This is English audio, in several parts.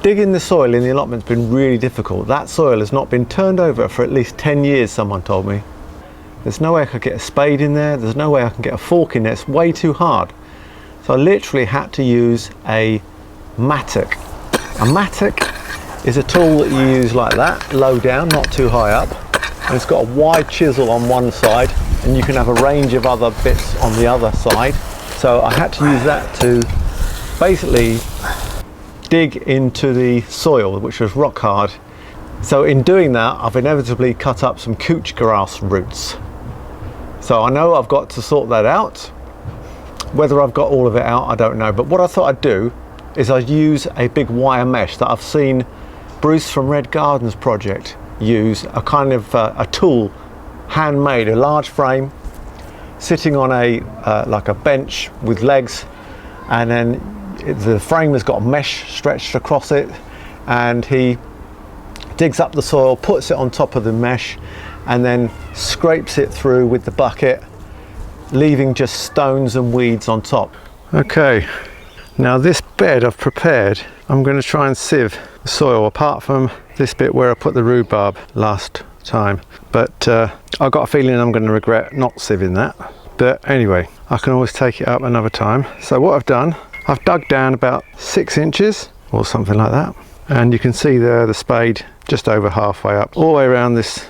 Digging the soil in the allotment's been really difficult. That soil has not been turned over for at least 10 years, someone told me. There's no way I could get a spade in there, there's no way I can get a fork in there, it's way too hard. So I literally had to use a mattock. A mattock is a tool that you use like that, low down, not too high up. And it's got a wide chisel on one side, and you can have a range of other bits on the other side. So I had to use that to basically dig into the soil, which was rock hard. So in doing that, I've inevitably cut up some couch grass roots. So I know I've got to sort that out. Whether I've got all of it out, I don't know. But what I thought I'd do is I'd use a big wire mesh that I've seen Bruce from Red Gardens project use, a kind of a tool, handmade, a large frame, sitting on a like a bench with legs, and then the frame has got a mesh stretched across it, and he digs up the soil, puts it on top of the mesh, and then scrapes it through with the bucket, leaving just stones and weeds on top. Okay, now this bed I've prepared, I'm going to try and sieve the soil, apart from this bit where I put the rhubarb last time. But I've got a feeling I'm going to regret not sieving that. But anyway, I can always take it up another time. So what I've done, I've dug down about 6 inches or something like that. And you can see there the spade just over halfway up, all the way around this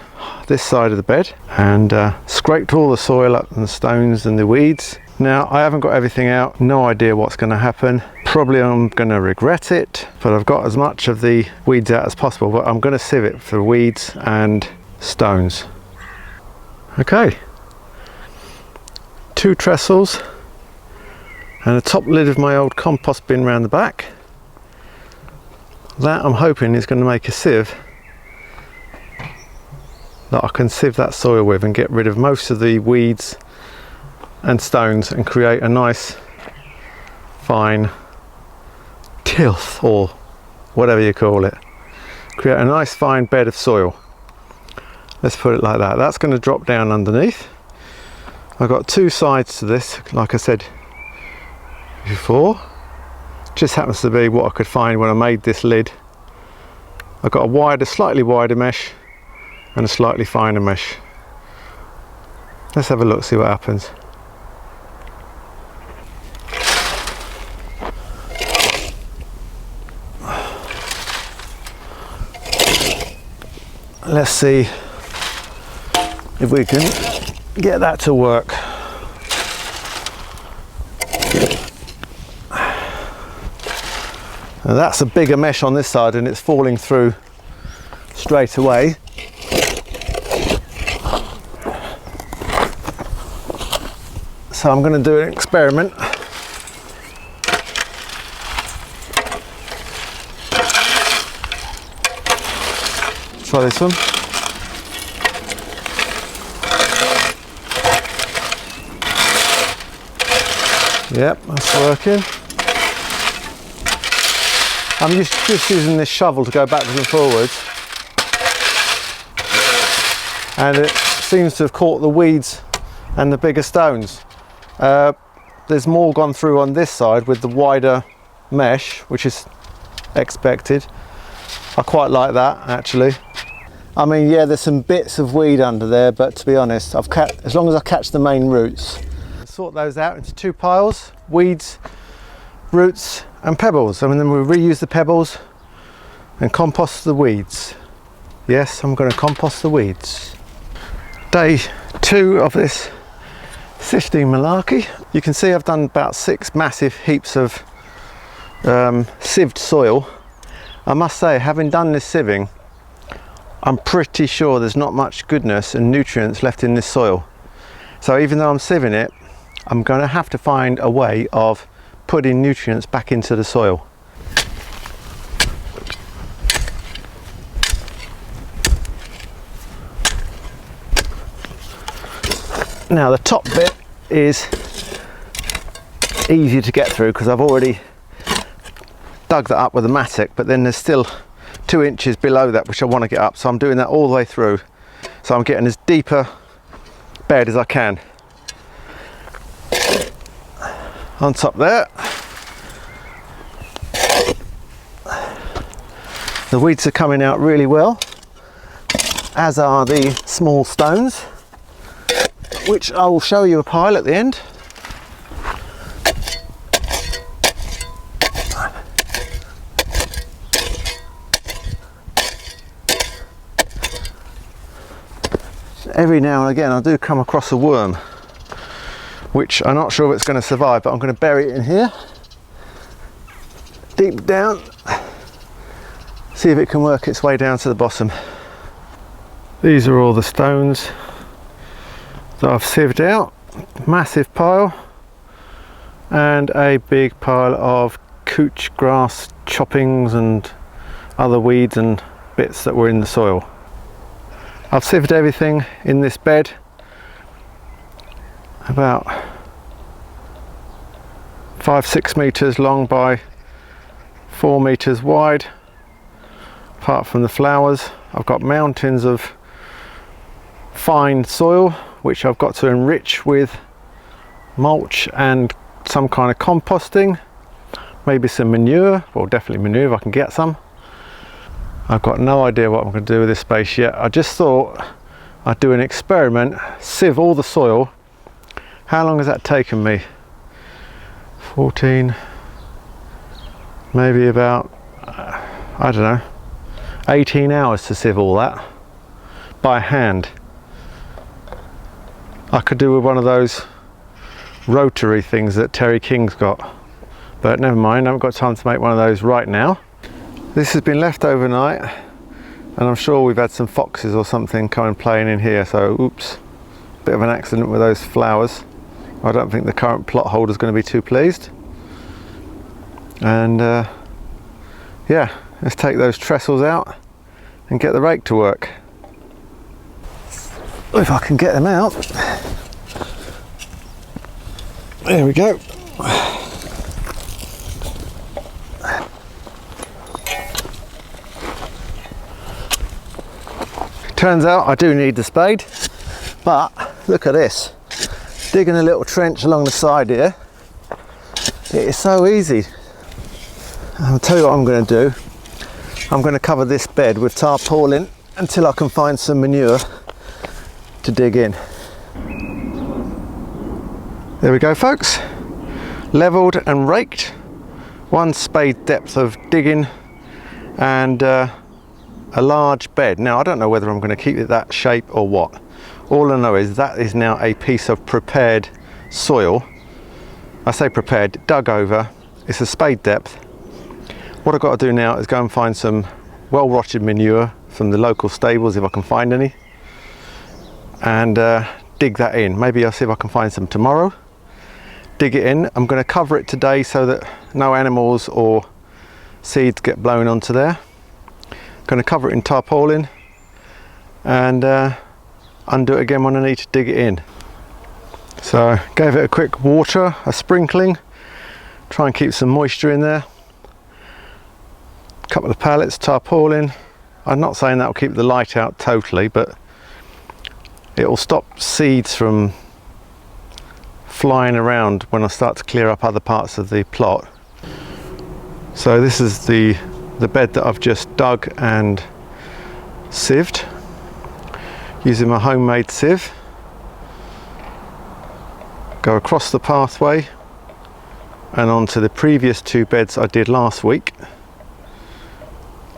side of the bed, and scraped all the soil up and the stones and the weeds. Now I haven't got everything out, no idea what's going to happen. Probably I'm going to regret it, but I've got as much of the weeds out as possible. But I'm going to sieve it for weeds and stones. Okay, 2 trestles and a top lid of my old compost bin round the back. That I'm hoping is going to make a sieve that I can sieve that soil with and get rid of most of the weeds and stones and create a nice fine tilth, or whatever you call it. Create a nice fine bed of soil. Let's put it like that. That's going to drop down underneath. I've got 2 sides to this, like I said before. Just happens to be what I could find when I made this lid. I've got a wider, slightly wider mesh and a slightly finer mesh. Let's have a look, see what happens. Let's see if we can get that to work. Now that's a bigger mesh on this side and it's falling through straight away. So I'm going to do an experiment. Try this one. Yep, that's working. I'm just using this shovel to go backwards and forwards, and it seems to have caught the weeds and the bigger stones. There's more gone through on this side with the wider mesh, which is expected. I quite like that, actually. I mean, yeah, there's some bits of weed under there, but to be honest, as long as I catch the main roots. Sort those out into 2 piles: weeds, roots and pebbles, and then we'll reuse the pebbles and compost the weeds. Yes, I'm going to compost the weeds. Day 2 of this sifting malarkey. You can see I've done about 6 massive heaps of sieved soil. I must say, having done this sieving, I'm pretty sure there's not much goodness and nutrients left in this soil. So even though I'm sieving it, I'm going to have to find a way of putting nutrients back into the soil. Now the top bit is easy to get through because I've already dug that up with a mattock, but then there's still 2 inches below that which I want to get up, so I'm doing that all the way through, so I'm getting as deep a bed as I can. On top there, The weeds are coming out really well, as are the small stones, which I will show you a pile at the end. Every now and again I do come across a worm, which I'm not sure if it's going to survive, but I'm going to bury it in here, deep down, see if it can work its way down to the bottom. These are all the stones that I've sieved out. Massive pile, and a big pile of couch grass choppings and other weeds and bits that were in the soil. I've sieved everything in this bed, about 5-6 meters long by 4 meters wide. Apart from the flowers, I've got mountains of fine soil which I've got to enrich with mulch and some kind of composting, maybe some manure, well definitely manure if I can get some. I've got no idea what I'm going to do with this space yet. I just thought I'd do an experiment, sieve all the soil. How long has that taken me? 14, maybe about, I don't know, 18 hours to sieve all that by hand. I could do with one of those rotary things that Terry King's got, but never mind, I haven't got time to make one of those right now. This has been left overnight, and I'm sure we've had some foxes or something come and playing in here, so oops, bit of an accident with those flowers. I don't think the current plot holder is going to be too pleased. And yeah, let's take those trestles out and get the rake to work. If I can get them out. There we go. Turns out I do need the spade, but look at this. Digging a little trench along the side here. It is so easy. I'll tell you what I'm going to do. I'm going to cover this bed with tarpaulin until I can find some manure to dig in. There we go, folks. Levelled and raked. 1 spade depth of digging, and a large bed. Now I don't know whether I'm going to keep it that shape or what. All I know is that is now a piece of prepared soil. I say prepared, dug over. It's a spade depth. What I've got to do now is go and find some well-rotted manure from the local stables if I can find any, and dig that in. Maybe I'll see if I can find some tomorrow. Dig it in. I'm going to cover it today so that no animals or seeds get blown onto there. Going to cover it in tarpaulin and undo it again when I need to dig it in. So gave it a quick water, a sprinkling, try and keep some moisture in there. A couple of pallets, tarpaulin. I'm not saying that will keep the light out totally, but it will stop seeds from flying around when I start to clear up other parts of the plot. So this is the bed that I've just dug and sieved using my homemade sieve. Go across the pathway and onto the previous 2 beds I did last week.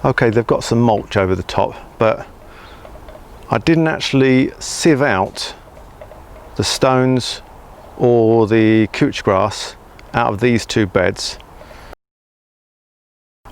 Okay, they've got some mulch over the top, but I didn't actually sieve out the stones or the couch grass out of these 2 beds.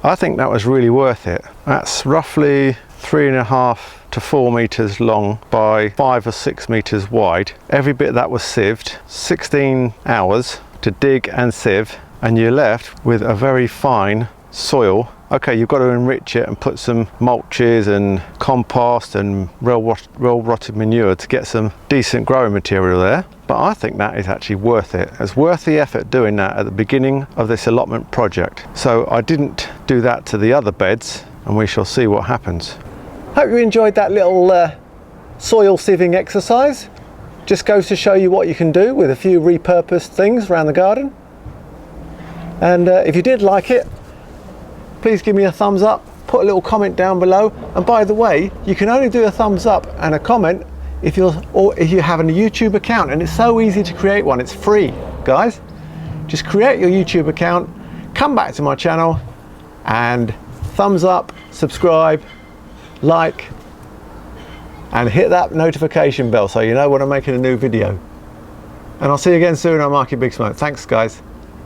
I think that was really worth it. That's roughly 3.5 to 4 meters long by 5 or 6 meters wide. Every bit that was sieved, 16 hours to dig and sieve, and you're left with a very fine soil. Okay, you've got to enrich it and put some mulches and compost and well-rotted manure to get some decent growing material there. But I think that is actually worth it. It's worth the effort doing that at the beginning of this allotment project. So I didn't do that to the other beds, and we shall see what happens. Hope you enjoyed that little soil sieving exercise. Just goes to show you what you can do with a few repurposed things around the garden. And if you did like it, please give me a thumbs up put a little comment down below. And by the way, you can only do a thumbs up and a comment if you have a YouTube account, and it's so easy to create one. It's free, guys. Just create your YouTube account, come back to my channel, and thumbs up, subscribe, like, and hit that notification bell so you know when I'm making a new video. And I'll see you again soon on Marky Big Smoke. Thanks, guys.